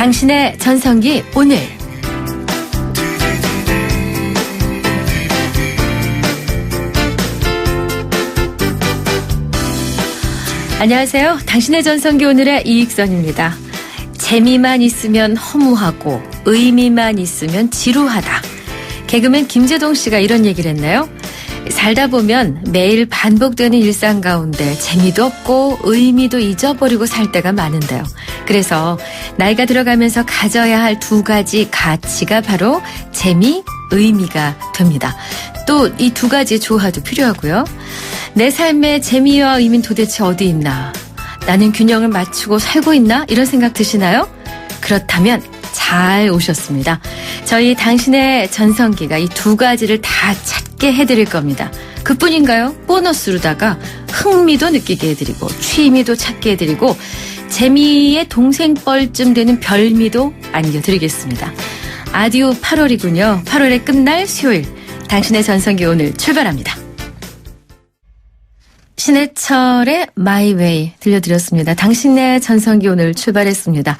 당신의 전성기 오늘. 안녕하세요. 당신의 전성기 오늘의 이익선입니다. 재미만 있으면 허무하고 의미만 있으면 지루하다. 개그맨 김재동 씨가 이런 얘기를 했나요? 살다 보면 매일 반복되는 일상 가운데 재미도 없고 의미도 잊어버리고 살 때가 많은데요. 그래서 나이가 들어가면서 가져야 할 두 가지 가치가 바로 재미, 의미가 됩니다. 또 이 두 가지 조화도 필요하고요. 내 삶의 재미와 의미는 도대체 어디 있나? 나는 균형을 맞추고 살고 있나? 이런 생각 드시나요? 그렇다면 잘 오셨습니다. 저희 당신의 전성기가 이 두 가지를 다 찾게 해드릴 겁니다. 그뿐인가요? 보너스로다가 흥미도 느끼게 해드리고 취미도 찾게 해드리고 재미의 동생뻘쯤 되는 별미도 안겨드리겠습니다. 아디오 8월이군요. 8월의 끝날 수요일. 당신의 전성기 오늘 출발합니다. 신해철의 My Way 들려드렸습니다. 당신의 전성기 오늘 출발했습니다.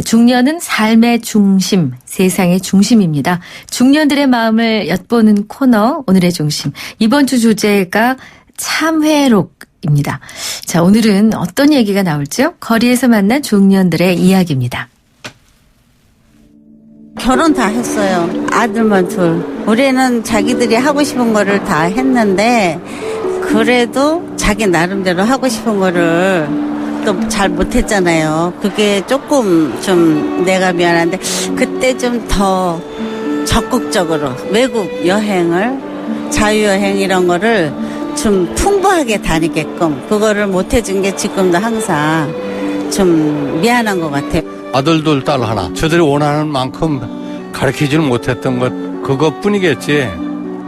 중년은 삶의 중심, 세상의 중심입니다. 중년들의 마음을 엿보는 코너 오늘의 중심. 이번 주 주제가 참회록입니다. 자, 오늘은 어떤 얘기가 나올지요? 거리에서 만난 중년들의 이야기입니다. 결혼 다 했어요. 아들만 둘. 우리는 자기들이 하고 싶은 거를 다 했는데 그래도 자기 나름대로 하고 싶은 거를 또 잘 못했잖아요. 그게 조금 좀 내가 미안한데 그때 좀 더 적극적으로 외국 여행을 자유여행 이런 거를 좀 풍부하게 다니게끔 그거를 못해준 게 지금도 항상 좀 미안한 것 같아요. 아들 둘, 딸 하나. 저들이 원하는 만큼 가르치지는 못했던 것 그것뿐이겠지.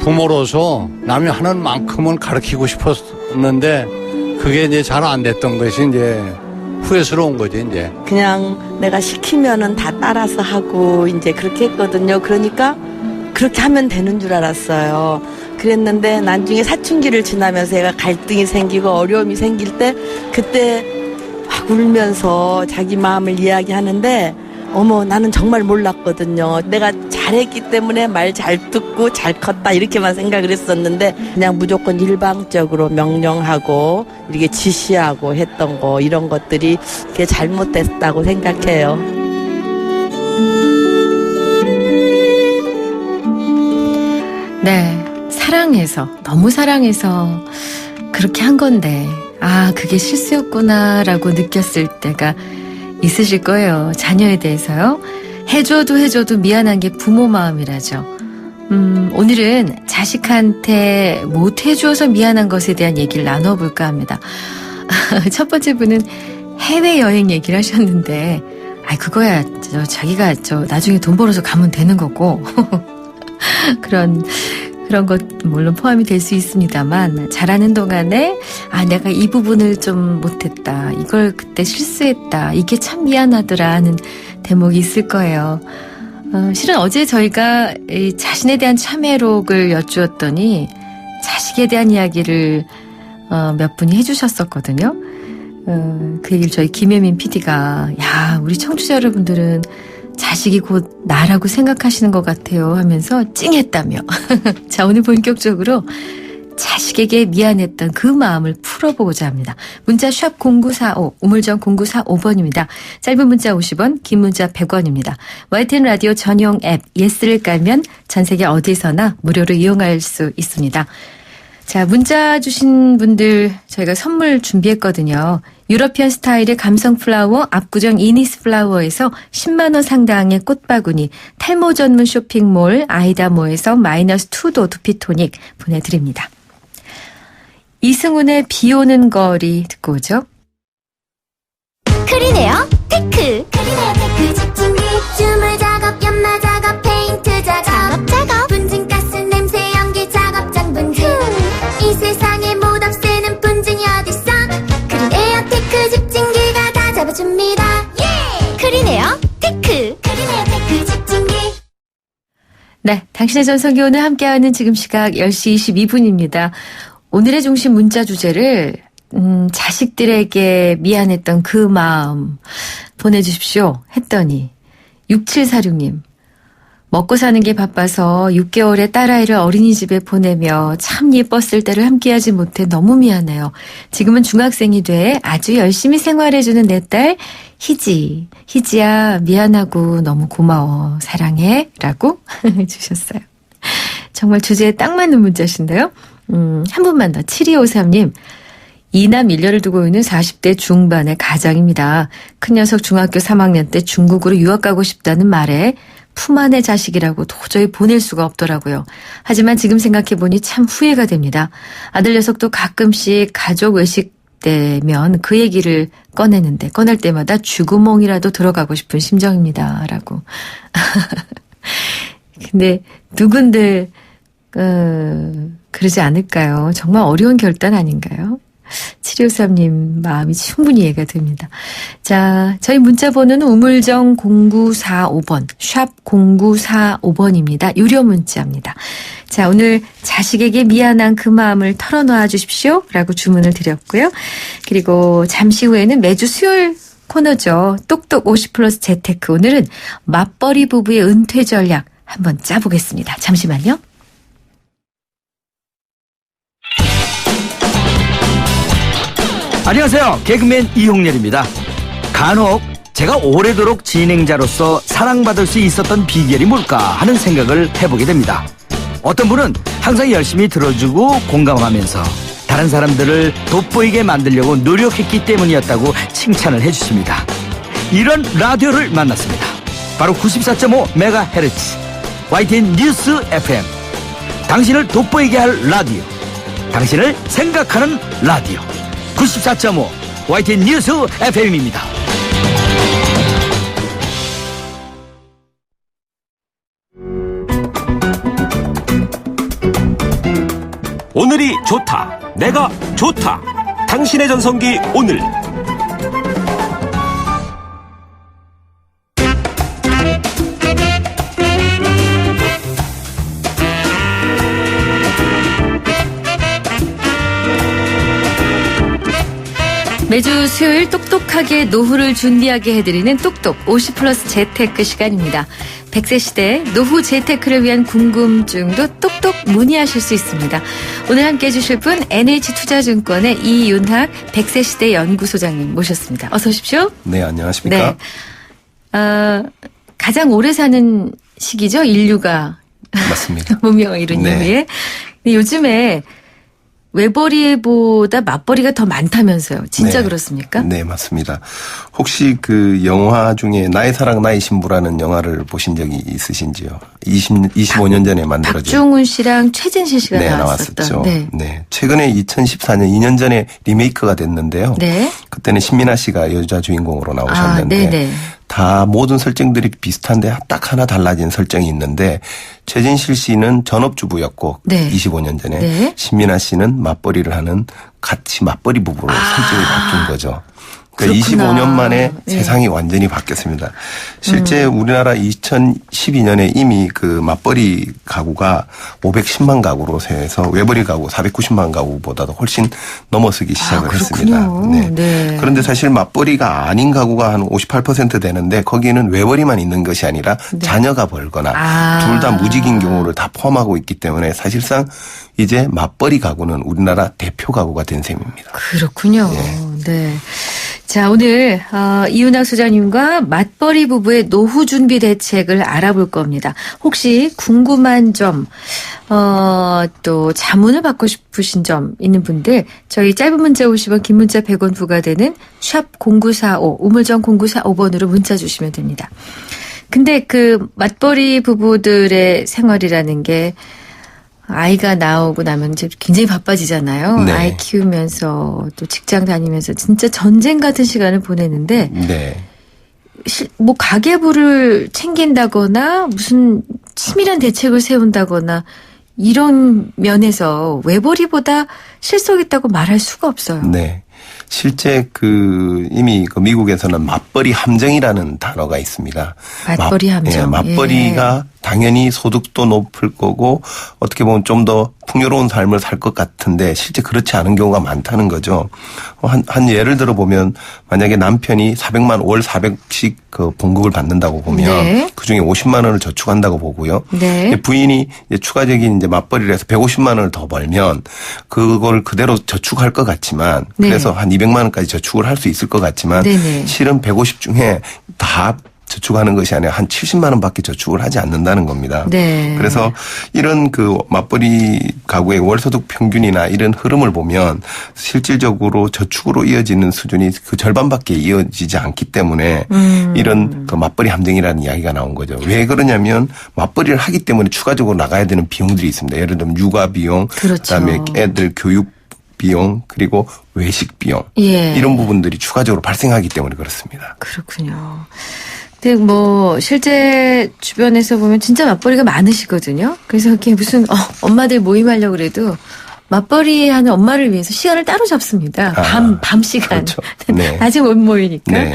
부모로서 남이 하는 만큼은 가르치고 싶었는데 그게 이제 잘 안 됐던 것이 이제 후회스러운 거지 이제. 그냥 내가 시키면은 다 따라서 하고 이제 그렇게 했거든요. 그러니까 그렇게 하면 되는 줄 알았어요. 그랬는데 나중에 사춘기를 지나면서 얘가 갈등이 생기고 어려움이 생길 때 그때 막 울면서 자기 마음을 이야기하는데 어머 나는 정말 몰랐거든요. 내가 잘했기 때문에 말 잘 듣고 잘 컸다 이렇게만 생각을 했었는데 그냥 무조건 일방적으로 명령하고 이렇게 지시하고 했던 거 이런 것들이 그게 잘못됐다고 생각해요. 네, 사랑해서 너무 사랑해서 그렇게 한 건데 그게 실수였구나라고 느꼈을 때가 있으실 거예요. 자녀에 대해서요. 해줘도 미안한 게 부모 마음이라죠. 오늘은 자식한테 못 해줘서 미안한 것에 대한 얘기를 나눠볼까 합니다. 첫 번째 분은 해외여행 얘기를 하셨는데 그거야 자기가 나중에 돈 벌어서 가면 되는 거고 그런 것 물론 포함이 될 수 있습니다만 잘하는 동안에 내가 이 부분을 좀 못했다. 이걸 그때 실수했다. 이게 참 미안하더라 하는 대목이 있을 거예요. 실은 어제 저희가 자신에 대한 참회록을 여쭈었더니 자식에 대한 이야기를 몇 분이 해주셨었거든요. 그 얘기를 저희 김혜민 PD가 우리 청취자 여러분들은 자식이 곧 나라고 생각하시는 것 같아요 하면서 찡했다며. 자, 오늘 본격적으로 자식에게 미안했던 그 마음을 풀어보고자 합니다. 문자 샵 0945, 우물정 0945번입니다. 짧은 문자 50원, 긴 문자 100원입니다. YTN 라디오 전용 앱 예스를 깔면 전 세계 어디서나 무료로 이용할 수 있습니다. 자, 문자 주신 분들 저희가 선물 준비했거든요. 유러피안 스타일의 감성 플라워 압구정 이니스 플라워에서 10만 원 상당의 꽃바구니, 탈모 전문 쇼핑몰 아이다모에서 -2도 두피토닉 보내드립니다. 이승훈의 비 오는 거리 듣고 오죠. 크리네어 테크. 크리네어 테크 집중기 주물 작업 연마 작업 페인트 작업 분진가스 냄새 연기 작업 장분진 이 세상에 못 없애는 분진이 어딨어. 크리네어 테크 집중기가 다 잡아줍니다. 예! 크리네어 테크. 크리네어 테크 집중기. 네, 당신의 전성기 오늘 함께하는 지금 시각 10시 22분입니다. 오늘의 중심 문자 주제를 자식들에게 미안했던 그 마음 보내주십시오 했더니 6746님. 먹고 사는 게 바빠서 6개월의 딸아이를 어린이집에 보내며 참 예뻤을 때를 함께하지 못해 너무 미안해요. 지금은 중학생이 돼 아주 열심히 생활해주는 내 딸 희지. 희지야 미안하고 너무 고마워. 사랑해. 라고 주셨어요. 정말 주제에 딱 맞는 문자신데요. 한 분만 더. 7253님. 2남 1녀를 두고 있는 40대 중반의 가장입니다. 큰 녀석 중학교 3학년 때 중국으로 유학 가고 싶다는 말에 품 안의 자식이라고 도저히 보낼 수가 없더라고요. 하지만 지금 생각해보니 참 후회가 됩니다. 아들 녀석도 가끔씩 가족 외식 때면 그 얘기를 꺼내는데 꺼낼 때마다 쥐구멍이라도 들어가고 싶은 심정입니다. 라고. 근데 누군들 그러지 않을까요? 정말 어려운 결단 아닌가요? 7253님 마음이 충분히 이해가 됩니다. 자, 저희 문자 번호는 우물정 0945번, 샵 0945번입니다. 유료 문자입니다. 자, 오늘 자식에게 미안한 그 마음을 털어놔 주십시오. 라고 주문을 드렸고요. 그리고 잠시 후에는 매주 수요일 코너죠. 똑똑 50플러스 재테크. 오늘은 맞벌이 부부의 은퇴 전략 한번 짜보겠습니다. 잠시만요. 안녕하세요. 개그맨 이홍렬입니다. 간혹 제가 오래도록 진행자로서 사랑받을 수 있었던 비결이 뭘까 하는 생각을 해보게 됩니다. 어떤 분은 항상 열심히 들어주고 공감하면서 다른 사람들을 돋보이게 만들려고 노력했기 때문이었다고 칭찬을 해주십니다. 이런 라디오를 만났습니다. 바로 94.5MHz YTN 뉴스 FM. 당신을 돋보이게 할 라디오. 당신을 생각하는 라디오. 94.5 YTN 뉴스 FM입니다. 오늘이 좋다. 내가 좋다. 당신의 전성기 오늘. 매주 수요일 똑똑하게 노후를 준비하게 해드리는 똑똑 50플러스 재테크 시간입니다. 100세 시대 노후 재테크를 위한 궁금증도 똑똑 문의하실 수 있습니다. 오늘 함께해 주실 분 NH투자증권의 이윤학 100세 시대 연구소장님 모셨습니다. 어서 오십시오. 네, 안녕하십니까? 네. 가장 오래 사는 시기죠? 인류가. 맞습니다. 문명을 이룬 네. 이후에. 근데 요즘에 외벌이보다 맞벌이가 더 많다면서요. 진짜 네. 그렇습니까? 네, 맞습니다. 혹시 그 영화 중에 나의 사랑 나의 신부라는 영화를 보신 적이 있으신지요? 25년 전에 만들어진. 박중훈 씨랑 최진실 씨가 네, 나왔었던. 나왔었죠. 네. 네. 최근에 2014년 2년 전에 리메이크가 됐는데요. 네. 그때는 신민아 씨가 여자 주인공으로 나오셨는데 네네. 다 모든 설정들이 비슷한데 딱 하나 달라진 설정이 있는데 최진실 씨는 전업주부였고 네. 25년 전에 네. 신민아 씨는 맞벌이를 하는 같이 맞벌이 부부로 설정이 바뀐 거죠. 그러니까 그렇구나. 25년 만에 네. 세상이 완전히 바뀌었습니다. 실제 우리나라 2012년에 이미 그 맞벌이 가구가 510만 가구로 세서 외벌이 가구 490만 가구보다도 훨씬 넘어서기 시작을 했습니다. 그렇군요. 네. 그런데 사실 맞벌이가 아닌 가구가 한 58% 되는데 거기에는 외벌이만 있는 것이 아니라 자녀가 벌거나 둘 다 무직인 경우를 다 포함하고 있기 때문에 사실상 이제 맞벌이 가구는 우리나라 대표 가구가 된 셈입니다. 그렇군요. 네. 자, 오늘 이윤학 소장님과 맞벌이 부부의 노후 준비 대책을 알아볼 겁니다. 혹시 궁금한 점, 또 자문을 받고 싶으신 점 있는 분들 저희 짧은 문자 50원, 긴 문자 100원 부과되는 샵 0945 우물정 0945번으로 문자 주시면 됩니다. 근데 그 맞벌이 부부들의 생활이라는 게 아이가 나오고 나면 이제 굉장히 바빠지잖아요. 네. 아이 키우면서 또 직장 다니면서 진짜 전쟁 같은 시간을 보내는데 네. 뭐 가계부를 챙긴다거나 무슨 치밀한 대책을 세운다거나 이런 면에서 외벌이보다 실속 있다고 말할 수가 없어요. 네. 실제 이미 미국에서는 맞벌이 함정이라는 단어가 있습니다. 맞벌이 함정. 맞벌이가 당연히 소득도 높을 거고 어떻게 보면 좀 더 풍요로운 삶을 살 것 같은데 실제 그렇지 않은 경우가 많다는 거죠. 한 예를 들어 보면 만약에 남편이 400만 월 400씩 그 봉급을 받는다고 보면 네. 그중에 50만 원을 저축한다고 보고요. 네. 부인이 이제 추가적인 이제 맞벌이를 해서 150만 원을 더 벌면 그걸 그대로 저축할 것 같지만 네. 그래서 한 200만 원까지 저축을 할 수 있을 것 같지만 네네. 실은 150 중에 다 저축하는 것이 아니라 한 70만 원밖에 저축을 하지 않는다는 겁니다. 네. 그래서 이런 그 맞벌이 가구의 월소득 평균이나 이런 흐름을 보면 실질적으로 저축으로 이어지는 수준이 그 절반밖에 이어지지 않기 때문에 이런 그 맞벌이 함정이라는 이야기가 나온 거죠. 왜 그러냐면 맞벌이를 하기 때문에 추가적으로 나가야 되는 비용들이 있습니다. 예를 들면 육아 비용, 그렇죠. 그다음에 애들 교육 비용 그리고 외식 비용 예. 이런 부분들이 추가적으로 발생하기 때문에 그렇습니다. 그렇군요. 근데 뭐 실제 주변에서 보면 진짜 맞벌이가 많으시거든요. 그래서 이렇게 무슨 엄마들 모임하려고 그래도 맞벌이 하는 엄마를 위해서 시간을 따로 잡습니다. 밤 시간. 그렇죠. 네. 낮에 못 모이니까. 네.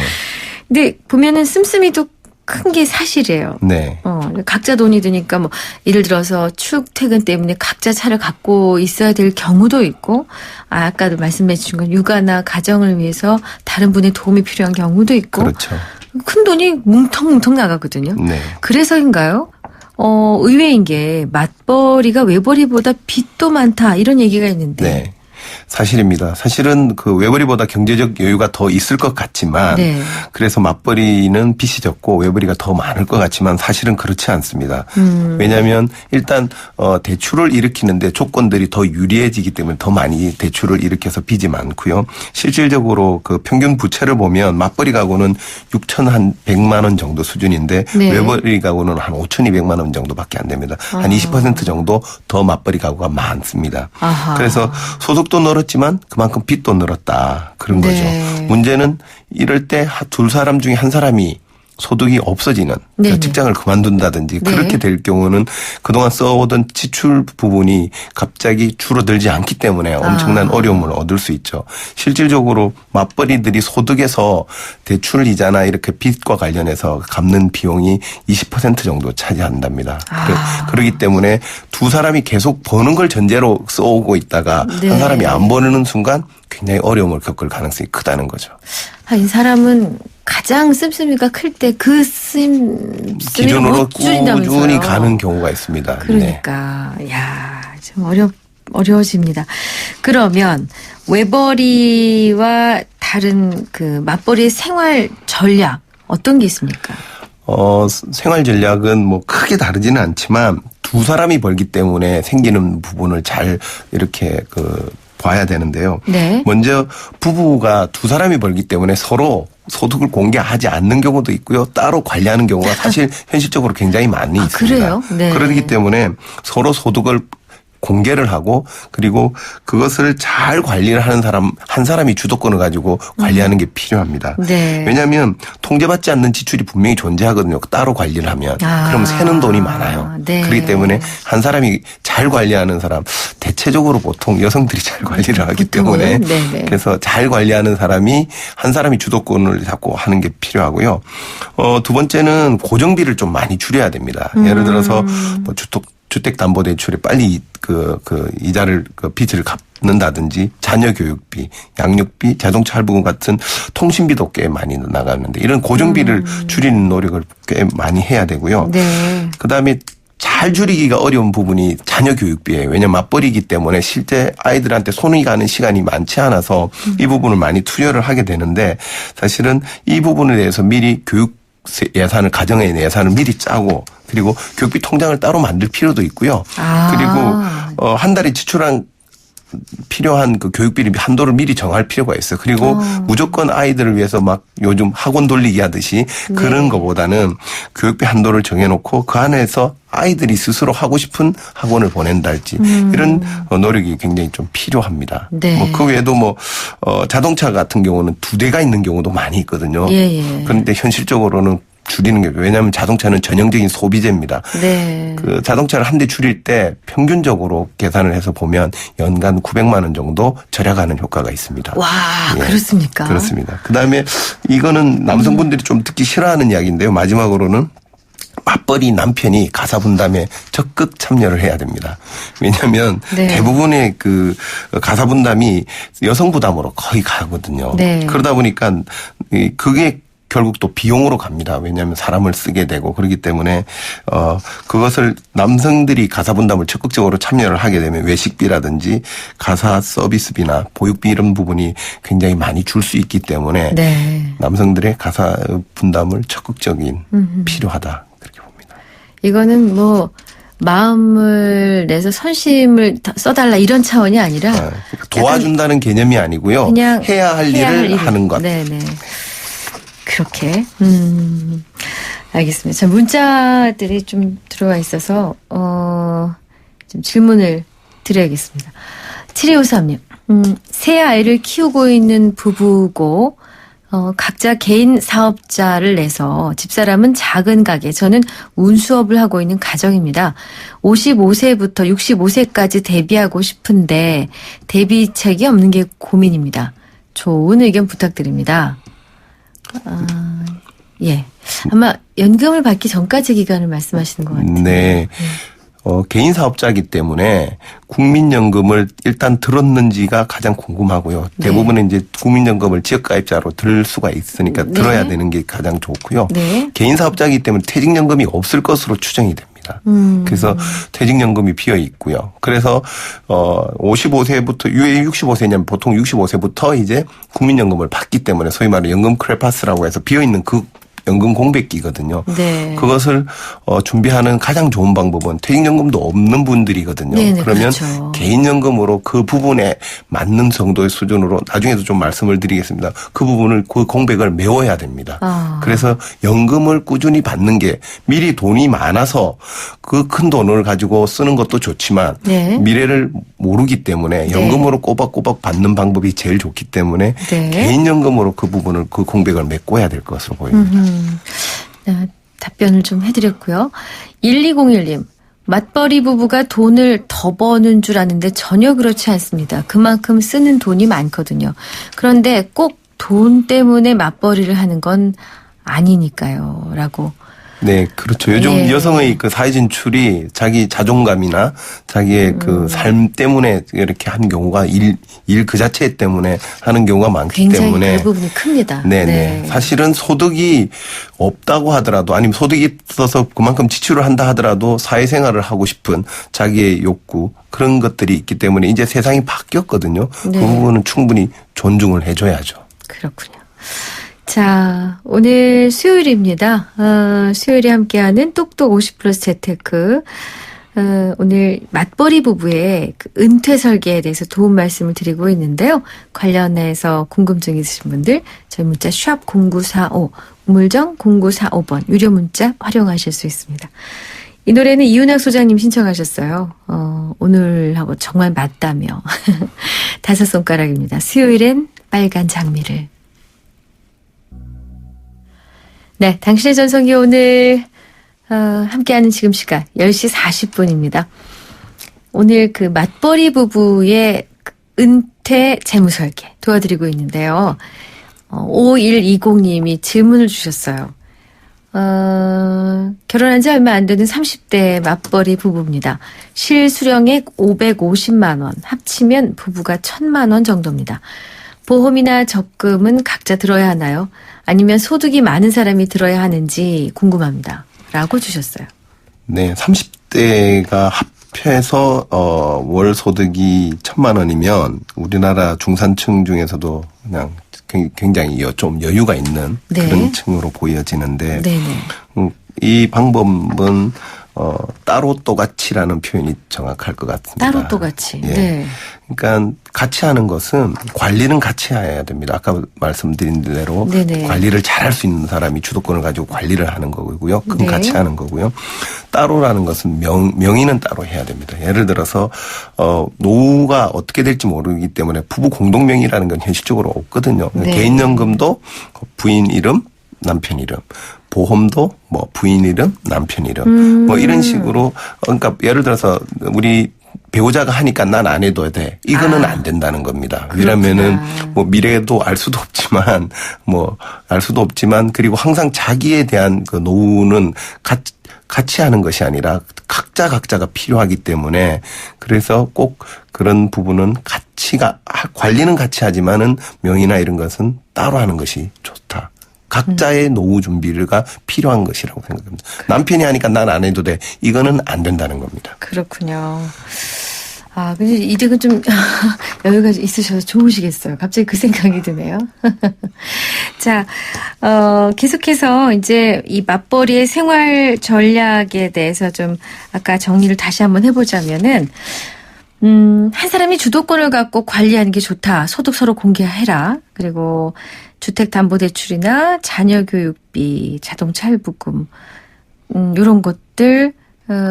근데 보면은 씀씀이도 큰 게 사실이에요. 네. 각자 돈이 드니까 뭐 예를 들어서 출퇴근 때문에 각자 차를 갖고 있어야 될 경우도 있고 아까도 말씀해 주신 건 육아나 가정을 위해서 다른 분의 도움이 필요한 경우도 있고 그렇죠. 큰 돈이 뭉텅뭉텅 나가거든요. 네. 그래서인가요? 의외인 게 맞벌이가 외벌이보다 빚도 많다 이런 얘기가 있는데. 네. 사실입니다. 사실은 그 외벌이보다 경제적 여유가 더 있을 것 같지만 네. 그래서 맞벌이는 빚이 적고 외벌이가 더 많을 것 같지만 사실은 그렇지 않습니다. 왜냐하면 일단 대출을 일으키는데 조건들이 더 유리해지기 때문에 더 많이 대출을 일으켜서 빚이 많고요. 실질적으로 그 평균 부채를 보면 맞벌이 가구는 6,100만 원 정도 수준인데 네. 외벌이 가구는 한 5,200만 원 정도밖에 안 됩니다. 한 20% 정도 더 맞벌이 가구가 많습니다. 아하. 그래서 소득도 늘었지만 그만큼 빚도 늘었다. 그런 네. 거죠. 문제는 이럴 때 두 사람 중에 한 사람이 소득이 없어지는 네네. 직장을 그만둔다든지 네. 그렇게 될 경우는 그동안 써오던 지출 부분이 갑자기 줄어들지 않기 때문에 엄청난 어려움을 얻을 수 있죠. 실질적으로 맞벌이들이 소득에서 대출 이자나 이렇게 빚과 관련해서 갚는 비용이 20% 정도 차지한답니다. 그렇기 때문에 두 사람이 계속 버는 걸 전제로 써오고 있다가 네. 한 사람이 안 버는 순간 굉장히 어려움을 겪을 가능성이 크다는 거죠. 이 사람은 가장 씀씀이가 클 때 그 씀씀이를 기준으로 못 줄인다면서요. 꾸준히 가는 경우가 있습니다. 네. 그러니까 야, 좀 어려워집니다. 그러면 외벌이와 다른 그 맞벌이의 생활 전략 어떤 게 있습니까? 생활 전략은 뭐 크게 다르지는 않지만 두 사람이 벌기 때문에 생기는 부분을 잘 이렇게 봐야 되는데요. 네. 먼저 부부가 두 사람이 벌기 때문에 서로 소득을 공개하지 않는 경우도 있고요. 따로 관리하는 경우가 사실 현실적으로 굉장히 많이 있습니다. 그래요? 네. 그렇기 때문에 서로 소득을 공개를 하고 그리고 그것을 잘 관리를 하는 사람 한 사람이 주도권을 가지고 관리하는 게 필요합니다. 네. 왜냐하면 통제받지 않는 지출이 분명히 존재하거든요. 따로 관리를 하면. 그럼 새는 돈이 많아요. 네. 그렇기 때문에 한 사람이 잘 관리하는 사람 대체적으로 보통 여성들이 잘 관리를 하기 때문에 네네. 그래서 잘 관리하는 사람이 한 사람이 주도권을 잡고 하는 게 필요하고요. 두 번째는 고정비를 좀 많이 줄여야 됩니다. 예를 들어서 뭐 주택담보대출에 빨리 이자를 빚을 갚는다든지 자녀 교육비, 양육비, 자동차 할부금 같은 통신비도 꽤 많이 나가는데 이런 고정비를 줄이는 노력을 꽤 많이 해야 되고요. 네. 그다음에 잘 줄이기가 어려운 부분이 자녀 교육비예요. 왜냐하면 맞벌이기 때문에 실제 아이들한테 손이 가는 시간이 많지 않아서 이 부분을 많이 투여를 하게 되는데 사실은 이 부분에 대해서 미리 교육 예산을 가정의 예산을 미리 짜고 그리고 교육비 통장을 따로 만들 필요도 있고요. 그리고 한 달에 지출한 필요한 그 교육비 한도를 미리 정할 필요가 있어요. 그리고 무조건 아이들을 위해서 막 요즘 학원 돌리기 하듯이 그런 거보다는 교육비 한도를 정해놓고 그 안에서 아이들이 스스로 하고 싶은 학원을 보낸달지 이런 노력이 굉장히 좀 필요합니다. 네. 뭐 그 외에도 자동차 같은 경우는 2대가 있는 경우도 많이 있거든요. 예. 그런데 현실적으로는 줄이는 게 왜냐하면 자동차는 전형적인 소비재입니다. 네. 그 자동차를 한 대 줄일 때 평균적으로 계산을 해서 보면 연간 900만 원 정도 절약하는 효과가 있습니다. 와, 예. 그렇습니까? 그렇습니다. 그다음에 이거는 남성분들이 좀 듣기 싫어하는 이야기인데요. 마지막으로는 맞벌이 남편이 가사 분담에 적극 참여를 해야 됩니다. 왜냐하면 네. 대부분의 그 가사 분담이 여성 부담으로 거의 가거든요. 네. 그러다 보니까 그게 결국 또 비용으로 갑니다. 왜냐하면 사람을 쓰게 되고 그렇기 때문에 그것을 남성들이 가사 분담을 적극적으로 참여를 하게 되면 외식비라든지 가사 서비스비나 보육비 이런 부분이 굉장히 많이 줄 수 있기 때문에 네. 남성들의 가사 분담을 적극적인 필요하다 그렇게 봅니다. 이거는 뭐 마음을 내서 선심을 써달라 이런 차원이 아니라 그러니까 도와준다는 개념이 아니고요. 그냥 해야 할 일을 하는 것. 네네. 그렇게. 알겠습니다. 자, 문자들이 좀 들어와 있어서, 좀 질문을 드려야겠습니다. 7253님, 새 아이를 키우고 있는 부부고, 각자 개인 사업자를 내서 집사람은 작은 가게, 저는 운수업을 하고 있는 가정입니다. 55세부터 65세까지 대비하고 싶은데, 대비책이 없는 게 고민입니다. 좋은 의견 부탁드립니다. 예. 아마 연금을 받기 전까지 기간을 말씀하시는 것 같아요. 네. 개인 사업자이기 때문에 국민연금을 일단 들었는지가 가장 궁금하고요. 네. 대부분은 이제 국민연금을 지역가입자로 들 수가 있으니까 네. 들어야 되는 게 가장 좋고요. 네. 개인 사업자이기 때문에 퇴직연금이 없을 것으로 추정이 됩니다. 그래서 퇴직연금이 비어 있고요. 그래서 55세부터 왜 65세냐면 보통 65세부터 이제 국민연금을 받기 때문에 소위 말하는 연금 크레파스라고 해서 비어 있는 그 연금 공백기거든요. 네. 그것을 준비하는 가장 좋은 방법은 퇴직연금도 없는 분들이거든요. 네네, 그러면 그렇죠. 개인연금으로 그 부분에 맞는 정도의 수준으로 나중에도 좀 말씀을 드리겠습니다. 그 부분을 그 공백을 메워야 됩니다. 그래서 연금을 꾸준히 받는 게 미리 돈이 많아서 그 큰 돈을 가지고 쓰는 것도 좋지만 네. 미래를 모르기 때문에 연금으로 꼬박꼬박 받는 방법이 제일 좋기 때문에 네. 개인연금으로 그 부분을 그 공백을 메꿔야 될 것으로 보입니다. 답변을 좀 해드렸고요. 1201님. 맞벌이 부부가 돈을 더 버는 줄 아는데 전혀 그렇지 않습니다. 그만큼 쓰는 돈이 많거든요. 그런데 꼭 돈 때문에 맞벌이를 하는 건 아니니까요. 라고. 네, 그렇죠. 요즘 예. 여성의 그 사회 진출이 자기 자존감이나 자기의 그 삶 때문에 이렇게 하는 경우가 일 그 자체 때문에 하는 경우가 많기 굉장히 때문에 그 부분이 큽니다. 네네. 사실은 소득이 없다고 하더라도 아니면 소득이 있어서 그만큼 지출을 한다 하더라도 사회생활을 하고 싶은 자기의 욕구 그런 것들이 있기 때문에 이제 세상이 바뀌었거든요. 네. 그 부분은 충분히 존중을 해줘야죠. 그렇군요. 자, 오늘 수요일입니다. 수요일에 함께하는 똑똑 50플러스 재테크. 오늘 맞벌이 부부의 그 은퇴 설계에 대해서 도움 말씀을 드리고 있는데요. 관련해서 궁금증 있으신 분들 저희 문자 샵 0945 우물정 0945번 유료 문자 활용하실 수 있습니다. 이 노래는 이윤학 소장님 신청하셨어요. 오늘하고 정말 맞다며. 5손가락입니다. 수요일엔 빨간 장미를. 네, 당신의 전성기 오늘 함께하는 지금 시간 10시 40분입니다. 오늘 그 맞벌이 부부의 은퇴 재무설계 도와드리고 있는데요. 5120님이 질문을 주셨어요. 결혼한 지 얼마 안 되는 30대 맞벌이 부부입니다. 실수령액 550만 원, 합치면 부부가 1000만 원 정도입니다. 보험이나 적금은 각자 들어야 하나요? 아니면 소득이 많은 사람이 들어야 하는지 궁금합니다. 라고 주셨어요. 네, 30대가 합해서 월 소득이 1000만 원이면 우리나라 중산층 중에서도 그냥 굉장히 좀 여유가 있는 네. 그런 층으로 보여지는데 네네. 이 방법은 따로 또같이라는 표현이 정확할 것 같습니다. 따로 또같이. 예. 네. 그러니까 같이 하는 것은 관리는 같이 해야 됩니다. 아까 말씀드린 대로 네네. 관리를 잘할 수 있는 사람이 주도권을 가지고 관리를 하는 거고요. 그건 네. 같이 하는 거고요. 따로라는 것은 명의는 따로 해야 됩니다. 예를 들어서 노후가 어떻게 될지 모르기 때문에 부부 공동명의라는 건 현실적으로 없거든요. 네. 개인연금도 부인 이름, 남편 이름. 보험도 뭐 부인 이름, 남편 이름. 뭐 이런 식으로 그러니까 예를 들어서 우리 배우자가 하니까 난 안 해도 돼. 이거는 안 된다는 겁니다. 왜냐면은 뭐 미래도 알 수도 없지만 그리고 항상 자기에 대한 그 노후는 같이 하는 것이 아니라 각자가 필요하기 때문에 그래서 꼭 그런 부분은 관리는 같이 하지만은 명의나 이런 것은 따로 하는 것이 좋다. 각자의 노후 준비가 필요한 것이라고 생각합니다. 남편이 하니까 난 안 해도 돼. 이거는 안 된다는 겁니다. 그렇군요. 아, 근데 이득은 좀 여유가 있으셔서 좋으시겠어요. 갑자기 그 생각이 드네요. 자, 계속해서 이제 이 맞벌이의 생활 전략에 대해서 좀 아까 정리를 다시 한번 해보자면은, 한 사람이 주도권을 갖고 관리하는 게 좋다. 소득 서로 공개해라. 그리고 주택담보대출이나 자녀교육비, 자동차 할부금, 이런 것들,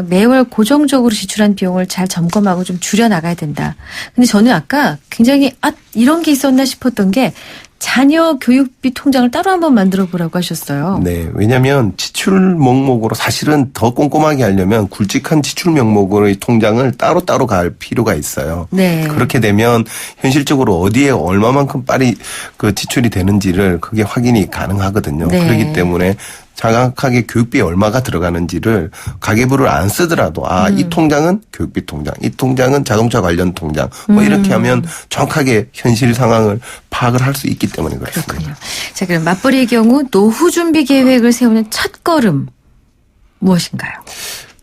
매월 고정적으로 지출한 비용을 잘 점검하고 좀 줄여나가야 된다. 근데 저는 아까 굉장히, 이런 게 있었나 싶었던 게, 자녀 교육비 통장을 따로 한번 만들어 보라고 하셨어요. 네. 왜냐하면 지출 명목으로 사실은 더 꼼꼼하게 하려면 굵직한 지출 명목으로의 통장을 따로 갈 필요가 있어요. 네. 그렇게 되면 현실적으로 어디에 얼마만큼 빨리 그 지출이 되는지를 그게 확인이 가능하거든요. 네. 그렇기 때문에 정확하게 교육비에 얼마가 들어가는지를 가계부를 안 쓰더라도 이 통장은 교육비 통장, 이 통장은 자동차 관련 통장 뭐 이렇게 하면 정확하게 현실 상황을 파악을 할 수 있기 때문에 그렇습니다. 그렇군요. 자, 그럼 맞벌이의 경우 노후 준비 계획을 세우는 첫걸음 무엇인가요?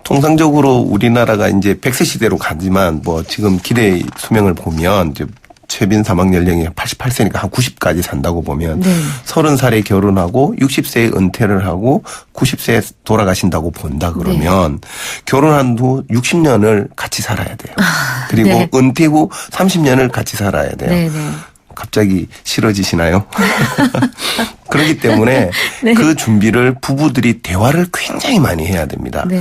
통상적으로 우리나라가 이제 100세 시대로 가지만 뭐 지금 기대 수명을 보면 이제 최빈 사망 연령이 88세니까 한 90까지 산다고 보면 30살에 결혼하고 60세에 은퇴를 하고 90세에 돌아가신다고 본다 그러면 결혼한 후 60년을 같이 살아야 돼요. 그리고 네. 은퇴 후 30년을 같이 살아야 돼요. 네네. 갑자기 싫어지시나요? 그렇기 때문에 네. 그 준비를 부부들이 대화를 굉장히 많이 해야 됩니다. 네.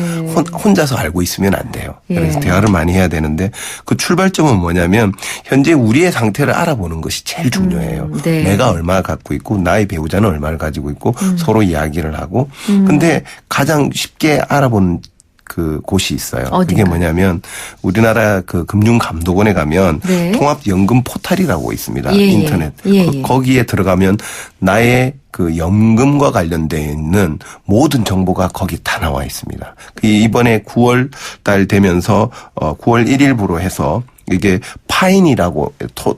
혼자서 알고 있으면 안 돼요. 그래서 예. 대화를 많이 해야 되는데 그 출발점은 뭐냐면 현재 우리의 상태를 알아보는 것이 제일 중요해요. 네. 내가 얼마 갖고 있고 나의 배우자는 얼마를 가지고 있고 서로 이야기를 하고 근데 가장 쉽게 알아보는 그 곳이 있어요. 어딘가요? 그게 뭐냐면 우리나라 그 금융감독원에 가면 네. 통합연금 포털이라고 있습니다. 예, 예. 인터넷. 예, 예. 거기에 들어가면 나의 그 연금과 관련되어 있는 모든 정보가 거기 다 나와 있습니다. 이번에 9월 달 되면서 9월 1일부로 해서 이게 파인이라고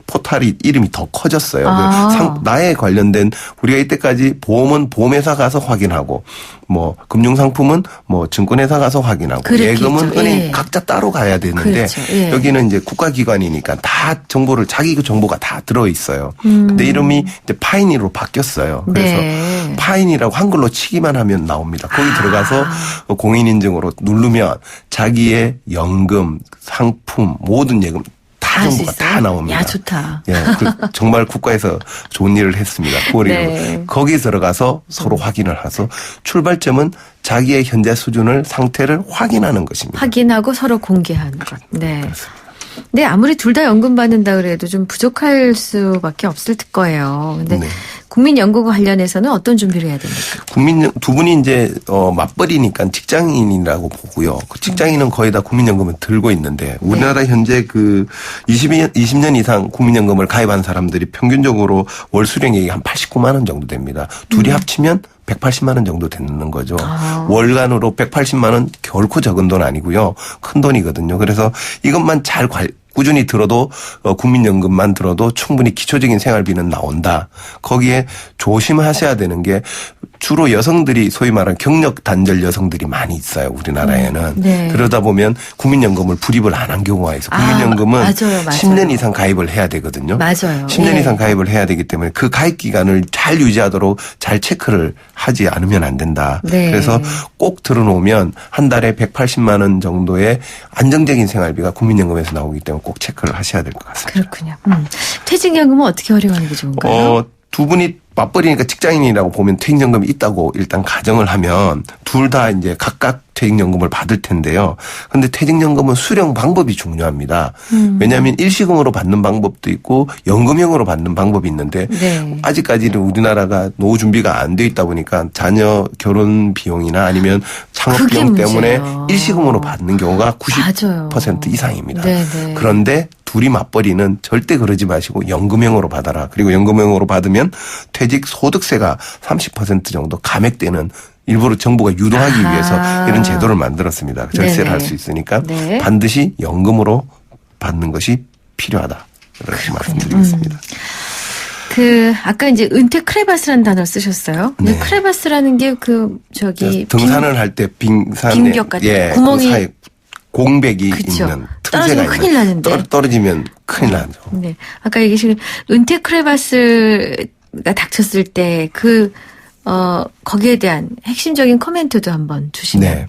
포털이 이름이 더 커졌어요. 나에 관련된 우리가 이때까지 보험은 보험회사 가서 확인하고 뭐 금융상품은 뭐 증권회사 가서 확인하고 그랬겠죠. 예금은 은행 예. 각자 따로 가야 되는데 그렇죠. 예. 여기는 이제 국가기관이니까 다 정보를 자기 그 정보가 다 들어 있어요. 근데 이름이 이제 파인이로 바뀌었어요. 그래서 네. 파인이라고 한글로 치기만 하면 나옵니다. 거기 들어가서 공인인증으로 누르면 자기의 연금, 상품, 모든 예금 다 정보가 다 나옵니다. 야, 좋다. 예, 정말 국가에서 좋은 일을 했습니다. 9월 1일. 네. 거기 들어가서 서로 확인을 해서 출발점은 자기의 현재 수준을 상태를 확인하는 것입니다. 확인하고 서로 공개하는 것. 네. 네, 아무리 둘 다 연금 받는다 그래도 좀 부족할 수밖에 없을 거예요. 근데 네. 국민연금과 관련해서는 어떤 준비를 해야 됩니까? 두 분이 이제 맞벌이니까 직장인이라고 보고요. 그 직장인은 거의 다 국민연금을 들고 있는데 우리나라 현재 그 20년 이상 국민연금을 가입한 사람들이 평균적으로 월 수령액이 한 89만 원 정도 됩니다. 둘이 합치면 180만 원 정도 되는 거죠. 월간으로 180만 원 결코 적은 돈 아니고요. 큰 돈이거든요. 그래서 이것만 잘 꾸준히 들어도 국민연금만 들어도 충분히 기초적인 생활비는 나온다. 거기에 조심하셔야 되는 게 주로 여성들이 소위 말하는 경력 단절 여성들이 많이 있어요. 우리나라에는. 네. 그러다 보면 국민연금을 불입을 안 한 경우가 있어요. 국민연금은 맞아요. 10년 이상 가입을 해야 되거든요. 맞아요. 10년 예. 이상 가입을 해야 되기 때문에 그 가입 기간을 잘 유지하도록 잘 체크를 하지 않으면 안 된다. 네. 그래서 꼭 들어놓으면 한 달에 180만 원 정도의 안정적인 생활비가 국민연금에서 나오기 때문에 꼭 체크를 하셔야 될 것 같습니다. 그렇군요. 퇴직연금은 어떻게 활용하는 게 좋은가요? 두 분이 맞벌이니까 직장인이라고 보면 퇴직연금이 있다고 일단 가정을 하면 둘 다 이제 각각 퇴직연금을 받을 텐데요. 근데 퇴직연금은 수령 방법이 중요합니다. 왜냐하면 일시금으로 받는 방법도 있고 연금형으로 받는 방법이 있는데 네. 아직까지는 우리나라가 노후 준비가 안 돼 있다 보니까 자녀 결혼 비용이나 아니면 창업 그게 비용 때문에 문제예요. 일시금으로 받는 경우가 맞아요. 90% 이상입니다. 네네. 그런데 둘이 맞벌이는 절대 그러지 마시고 연금형으로 받아라. 그리고 연금형으로 받으면 퇴직 소득세가 30% 정도 감액되는 일부러 정부가 유도하기 아하. 위해서 이런 제도를 만들었습니다. 절세를 네네. 할 수 있으니까 네. 반드시 연금으로 받는 것이 필요하다. 이렇게 말씀드리겠습니다. 아까 이제 은퇴 크레바스라는 단어를 쓰셨어요. 근데 네. 크레바스라는 게 등산을 할 때 빙산에 빈벽 같은 구멍이 그 사이 공백이 그쵸. 있는 떨어지면 틈새가 큰일 나는데. 떨어지면 큰일 나죠. 네. 아까 얘기하신 은퇴 크레바스가 닥쳤을 때 거기에 대한 핵심적인 코멘트도 한번 주시면. 네.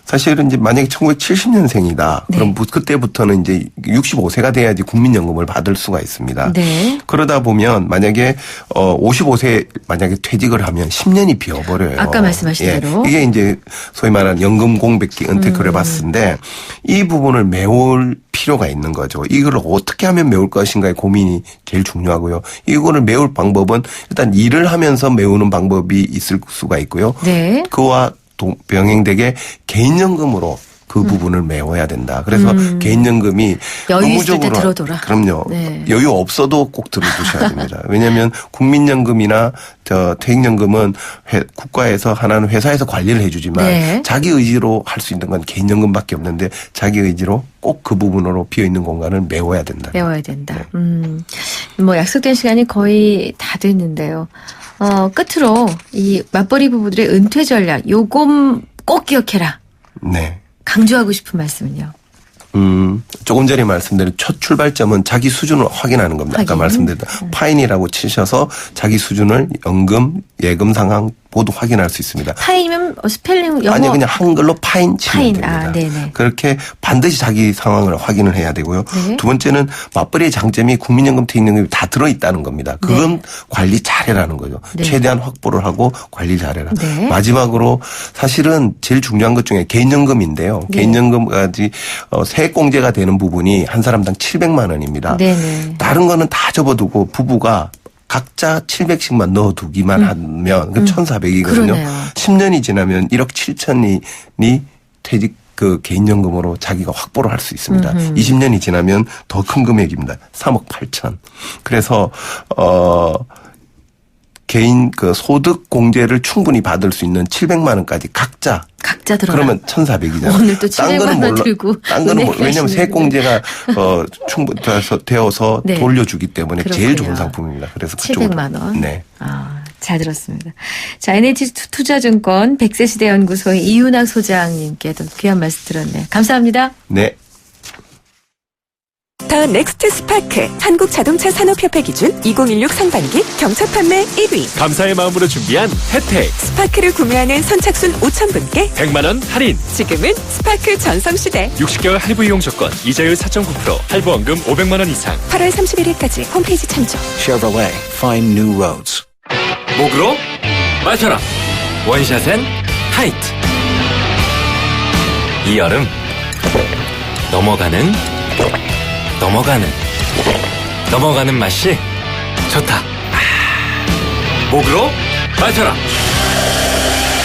사실은 이제 만약에 1970년생이다. 네. 그럼 그때부터는 이제 65세가 돼야지 국민연금을 받을 수가 있습니다. 네. 그러다 보면 만약에 55세 만약에 퇴직을 하면 10년이 비어버려요. 아까 말씀하신 대로. 이게 이제 소위 말하는 연금 공백기 은퇴 크레바스인데 이 부분을 메울 필요가 있는 거죠. 이걸 어떻게 하면 메울 것인가의 고민이 제일 중요하고요. 이거를 메울 방법은 일단 일을 하면서 메우는 방법이 있을 수가 있고요. 네. 그와 병행되게 개인연금으로 그 부분을 메워야 된다. 그래서 개인연금이 여유 있을 때 의무적으로 들어둬라. 그럼요. 네. 여유 없어도 꼭 들어두셔야 됩니다. 왜냐하면 국민연금이나 퇴직연금은 국가에서 하나는 회사에서 관리를 해주지만 네. 자기 의지로 할 수 있는 건 개인연금밖에 없는데 자기 의지로 꼭 그 부분으로 비어 있는 공간을 메워야 된다. 메워야 된다. 네. 뭐 약속된 시간이 거의 다 됐는데요. 끝으로 이 맞벌이 부부들의 은퇴 전략 요금 꼭 기억해라. 네. 강조하고 싶은 말씀은요. 조금 전에 말씀드린 첫 출발점은 자기 수준을 확인하는 겁니다. 아까 확인. 말씀드렸다. 파인이라고 치셔서 자기 수준을 연금, 예금 상황 모두 확인할 수 있습니다. 파이면 스펠링 영어. 아니 그냥 한글로 파인 치면 파인. 됩니다. 아, 네네. 그렇게 반드시 자기 상황을 확인을 해야 되고요. 네. 두 번째는 맞벌이의 장점이 국민연금, 퇴직연금이 다 들어있다는 겁니다. 그건 네. 관리 잘해라는 거죠. 네. 최대한 확보를 하고 관리 잘해라. 네. 마지막으로 사실은 제일 중요한 것 중에 개인연금인데요. 네. 개인연금까지 세액공제가 되는 부분이 한 사람당 700만 원입니다. 네네. 다른 거는 다 접어두고 부부가 각자 700씩만 넣어두기만 하면 그 1,400이거든요. 그러네요. 10년이 지나면 1억 7천이 퇴직 개인연금으로 자기가 확보를 할 수 있습니다. 20년이 지나면 더 큰 금액입니다. 3억 8천. 그래서 개인 소득 공제를 충분히 받을 수 있는 700만 원까지 각자 들어가. 그러면 1,400이잖아요. 오늘 또 700만 원 들고 딴 거는 은행 왜냐하면 가시는 세액 공제가 되어서 네. 돌려주기 때문에 제일 그렇군요. 좋은 상품입니다. 그래서 그쪽으로. 700만 원. 네. 잘 들었습니다. 자, NH투자증권 100세 시대 연구소의 이윤학 소장님께도 귀한 말씀 들었네요. 감사합니다. 네. 더 넥스트 스파크 한국자동차 산업협회 기준 2016 상반기 경차 판매 1위. 감사의 마음으로 준비한 혜택. 스파크를 구매하는 선착순 5,000분께 100만 원 할인. 지금은 스파크 전성시대. 60개월 할부 이용 조건. 이자율 4.9%. 할부원금 500만 원 이상. 8월 31일까지 홈페이지 참조. Chevrolet, find new roads. 목으로 마셔라. 원샷엔 하이트. 이 여름 넘어가는 맛이 좋다. 목으로 마셔라.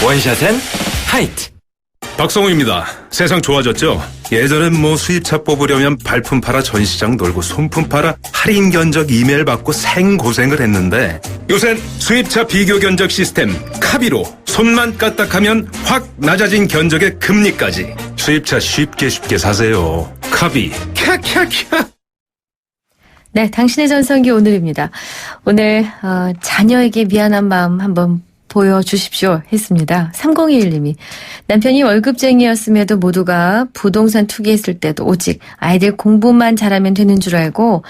원샷엔 하이트. 박성우입니다. 세상 좋아졌죠? 예전엔 수입차 뽑으려면 발품 팔아 전시장 놀고 손품 팔아 할인 견적 이메일 받고 생고생을 했는데 요샌 수입차 비교 견적 시스템 카비로 손만 까딱하면 확 낮아진 견적의 금리까지 수입차 쉽게 사세요. 카비 캬캬캬. 네, 당신의 전성기 오늘입니다. 오늘 자녀에게 미안한 마음 한번 보여주십시오 했습니다. 3021님이 남편이 월급쟁이였음에도 모두가 부동산 투기했을 때도 오직 아이들 공부만 잘하면 되는 줄 알고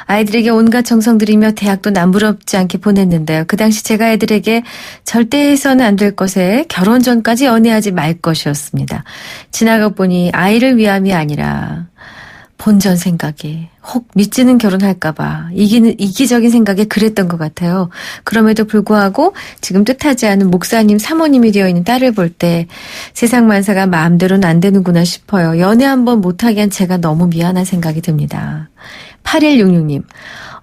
아이들에게 온갖 정성 들이며 대학도 남부럽지 않게 보냈는데요. 그 당시 제가 애들에게 절대 해서는 안 될 것에 결혼 전까지 연애하지 말 것이었습니다. 지나가 보니 아이를 위함이 아니라 본전 생각에 혹 미치는 결혼할까봐 이기적인 생각에 그랬던 것 같아요. 그럼에도 불구하고 지금 뜻하지 않은 목사님 사모님이 되어 있는 딸을 볼 때 세상 만사가 마음대로는 안 되는구나 싶어요. 연애 한번 못하게 한 제가 너무 미안한 생각이 듭니다. 8166님.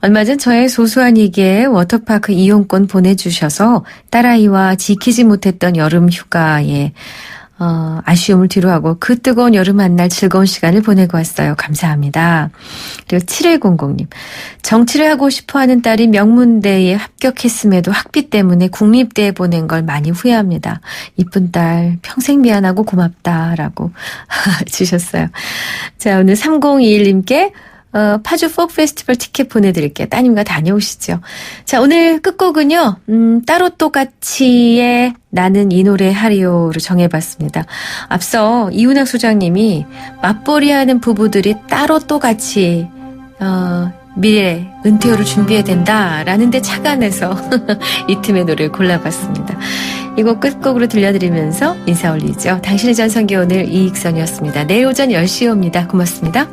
얼마 전 저의 소소한 얘기에 워터파크 이용권 보내주셔서 딸아이와 지키지 못했던 여름 휴가에 아쉬움을 뒤로하고 그 뜨거운 여름 한날 즐거운 시간을 보내고 왔어요. 감사합니다. 그리고 7100님. 정치를 하고 싶어하는 딸이 명문대에 합격했음에도 학비 때문에 국립대에 보낸 걸 많이 후회합니다. 이쁜 딸 평생 미안하고 고맙다라고 주셨어요. 자, 오늘 3021님께 파주 포크 페스티벌 티켓 보내드릴게요. 따님과 다녀오시죠. 자, 오늘 끝곡은요, 따로 똑같이의 나는 이 노래 하리오로 정해봤습니다. 앞서 이훈학 소장님이 맞벌이하는 부부들이 따로 똑같이, 미래 은퇴호를 준비해야 된다라는 데 착안해서 이 팀의 노래를 골라봤습니다. 이곡 끝곡으로 들려드리면서 인사 올리죠. 당신의 전성기 오늘 이익선이었습니다. 내일 오전 10시에 옵니다. 고맙습니다.